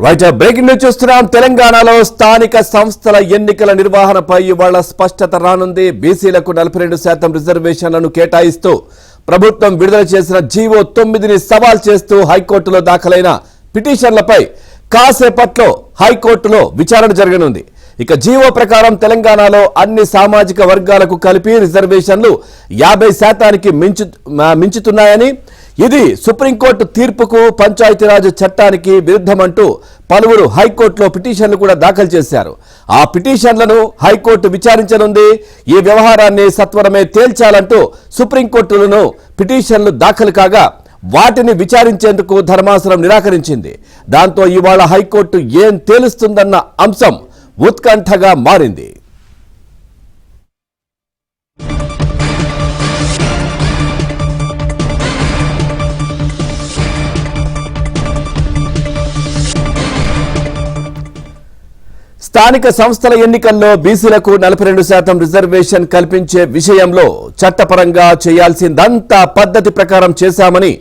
Right, breaking news చూస్తున్నాం. తెలంగాణలో స్థానిక సంస్థల ఎన్నికల నిర్వహణపై ఇవాళ స్పష్టత రానుంది. బీసీలకు 42% రిజర్వేషన్లను కేటాయిస్తూ ప్రభుత్వం విడుదల చేసిన జీవో 9ని సవాల్ చేస్తూ హైకోర్టులో దాఖలైన పిటిషన్లపై కాసేపట్లో హైకోర్టులో విచారణ జరగనుంది. ఇక జీవో ప్రకారం తెలంగాణలో అన్ని సామాజిక వర్గాలకు కలిపి రిజర్వేషన్లు 50%కి మించుతున్నాయని, ఇది సుప్రీంకోర్టు తీర్పుకు పంచాయతీరాజ్ చట్టానికి విరుద్ధమంటూ పలువురు హైకోర్టులో పిటిషన్లు కూడా దాఖలు చేశారు. ఆ పిటిషన్లను హైకోర్టు విచారించనుంది. ఈ వ్యవహారాన్ని సత్వరమే తేల్చాలంటూ సుప్రీంకోర్టులను పిటిషన్లు దాఖలు కాగా వాటిని విచారించేందుకు ధర్మాసనం నిరాకరించింది. దాంతో ఇవాళ హైకోర్టు ఏం తేలుస్తుందన్న అంశం ఉత్కంఠగా మారింది. స్థానిక సంస్థల ఎన్నికల్లో బీసీలకు 42% రిజర్వేషన్ కల్పించే విషయంలో చట్టపరంగా చేయాల్సిందంతా పద్ధతి ప్రకారం చేశామని,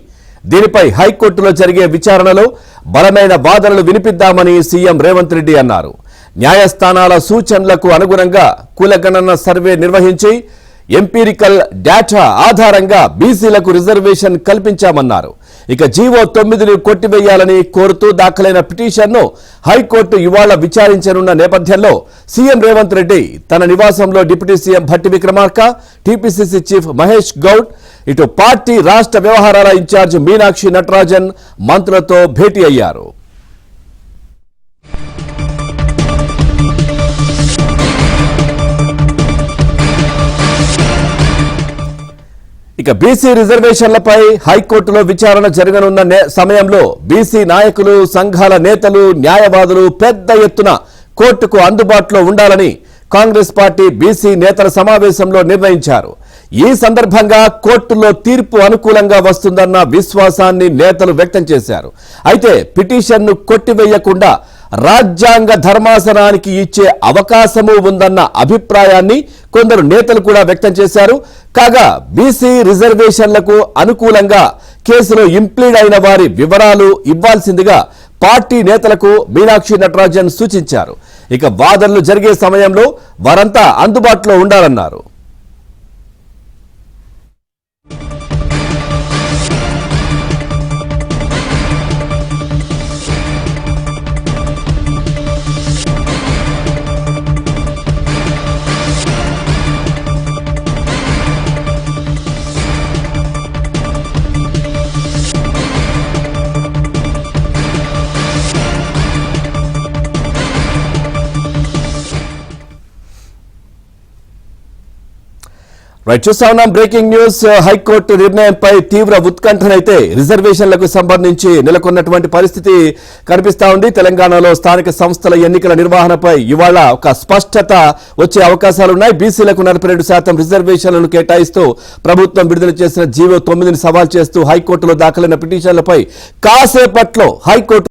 దీనిపై హైకోర్టులో జరిగే విచారణలో బలమైన వాదనలు వినిపిద్దామని సీఎం రేవంత్ రెడ్డి అన్నారు. న్యాయస్థానాల సూచనలకు అనుగుణంగా కులగణన సర్వే నిర్వహించి ఎంపీరికల్ డేటా ఆధారంగా బీసీలకు రిజర్వేషన్ కల్పించామన్నారు. ఇక జీవో 9ని కొట్టివేయాలని కోరుతూ దాఖలైన పిటిషన్ను హైకోర్టు ఇవాళ విచారించనున్న నేపథ్యంలో సీఎం రేవంత్ రెడ్డి తన నివాసంలో deputy CM Bhatti Vikramarka, TPCC chief Mahesh Goud, ఇటు పార్టీ రాష్ట్ర వ్యవహారాల ఇన్ఛార్జ్ మీనాక్షి నటరాజన్ మంత్రులతో భేటీ అయ్యారు. ఇక బీసీ రిజర్వేషన్లపై హైకోర్టులో విచారణ జరగనున్న సమయంలో బీసీ నాయకులు, సంఘాల నేతలు, న్యాయవాదులు పెద్ద ఎత్తున కోర్టుకు అందుబాటులో ఉండాలని కాంగ్రెస్ పార్టీ బీసీ నేతల సమావేశంలో నిర్ణయించారు. ఈ సందర్భంగా కోర్టులో తీర్పు అనుకూలంగా వస్తుందన్న విశ్వాసాన్ని నేతలు వ్యక్తం చేశారు. అయితే పిటిషన్ను కొట్టివేయకుండా రాజ్యాంగ ధర్మాసనానికి ఇచ్చే అవకాశము ఉందన్న అభిప్రాయాన్ని కొందరు నేతలు కూడా వ్యక్తం చేశారు. కాగా బీసీ రిజర్వేషన్లకు అనుకూలంగా కేసులో ఇంప్లీడ్ అయిన వారి వివరాలు ఇవ్వాల్సిందిగా పార్టీ నేతలకు మీనాక్షి నటరాజన్ సూచించారు. ఇక వాదనలు జరిగే సమయంలో వారంతా అందుబాటులో ఉండాలన్నారు. రైట్, చూస్తా ఉన్నాం బ్రేకింగ్ న్యూస్. హైకోర్టు నిర్ణయంపై తీవ్ర ఉత్కంఠనైతే రిజర్వేషన్లకు సంబంధించి నెలకొన్నటువంటి పరిస్థితి కనిపిస్తా ఉంది. తెలంగాణలో స్థానిక సంస్థల ఎన్నికల నిర్వహణపై ఇవాళ ఒక స్పష్టత వచ్చే అవకాశాలున్నాయి. బీసీలకు 42% రిజర్వేషన్లను కేటాయిస్తూ ప్రభుత్వం విడుదల చేసిన జీవో 9ని సవాల్ చేస్తూ హైకోర్టులో దాఖలైన పిటిషన్లపై కాసేపట్లో హైకోర్టు